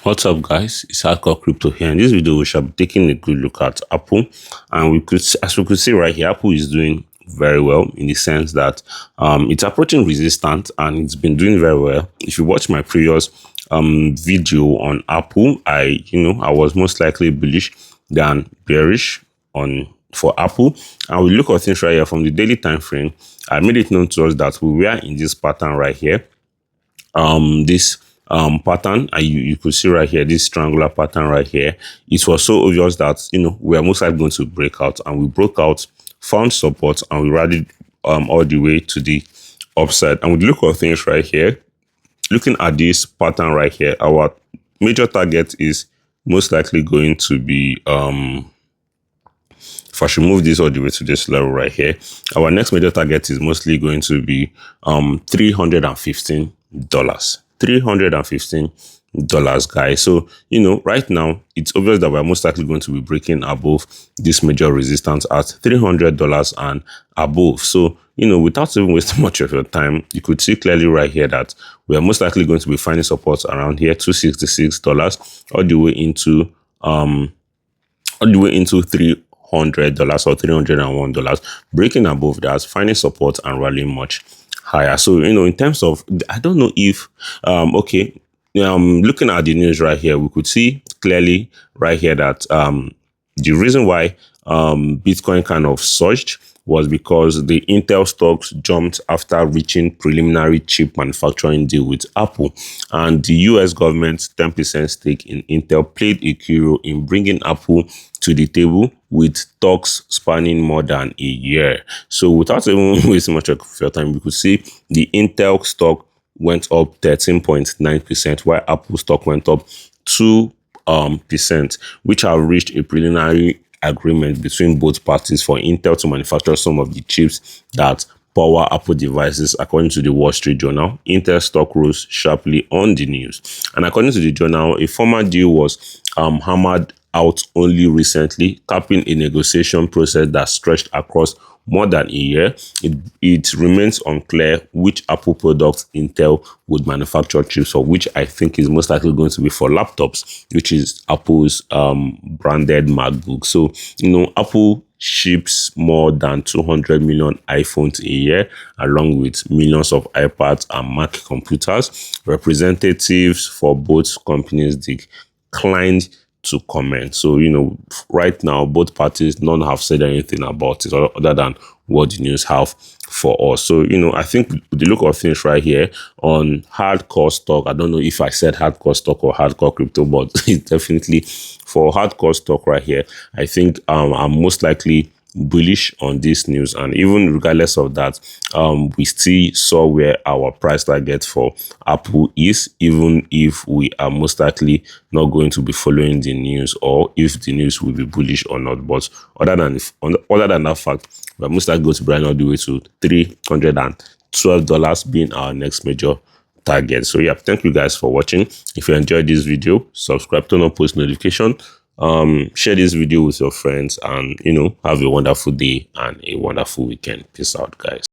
What's up, guys? It's Hardcore Crypto here. In this video, we shall be taking a good look at Apple, and as we could see right here, Apple is doing very well in the sense that it's approaching resistance and it's been doing very well. If you watch my previous video on Apple, I was most likely bullish than bearish for Apple, and we look at things right here from the daily time frame. I made it known to us that we were in this pattern right here. This pattern, and you could see right here, this triangular pattern right here. It was so obvious that we are most likely going to break out, and we broke out, found support, and we rallied all the way to the upside. And we look at things right here, looking at this pattern right here, our major target is most likely going to be if I should move this all the way to this level right here, our next major target is mostly going to be $315. $315, guys. So right now it's obvious that we're most likely going to be breaking above this major resistance at $300 and above. So without even wasting much of your time, you could see clearly right here that we are most likely going to be finding support around here, $266, all the way into $300 or $301, breaking above that, finding support and rallying much higher. So in terms of, I don't know if looking at the news right here, we could see clearly right here that the reason why Bitcoin kind of surged was because the Intel stocks jumped after reaching preliminary chip manufacturing deal with Apple, and the US government's 10% stake in Intel played a key role in bringing Apple to the table, with talks spanning more than a year. So without even wasting much of your time, we could see the Intel stock went up 13.9%, while Apple stock went up 2%, which have reached a preliminary agreement between both parties for Intel to manufacture some of the chips that power Apple devices. According to the Wall Street Journal, Intel stock rose sharply on the news, and according to the journal, a formal deal was hammered out only recently, capping a negotiation process that stretched across more than a year. It remains unclear which Apple products Intel would manufacture chips for, which I think is most likely going to be for laptops, which is Apple's branded MacBook. So Apple ships more than 200 million iPhones a year, along with millions of iPads and Mac computers. Representatives for both companies declined to comment. So right now both parties, none have said anything about it other than what the news have for us. So I think with the look of things right here on hardcore stock, I don't know if I said hardcore stock or hardcore crypto, but it's definitely for hardcore stock right here. I think I'm most likely bullish on this news, and even regardless of that, we still saw where our price target for Apple is, even if we are most likely not going to be following the news, or if the news will be bullish or not. But other than that fact, we're most likely going to bring all the way to $312 being our next major target. So yeah, thank you guys for watching. If you enjoyed this video, subscribe, turn on post notification, share this video with your friends, and have a wonderful day and a wonderful weekend. Peace out, guys.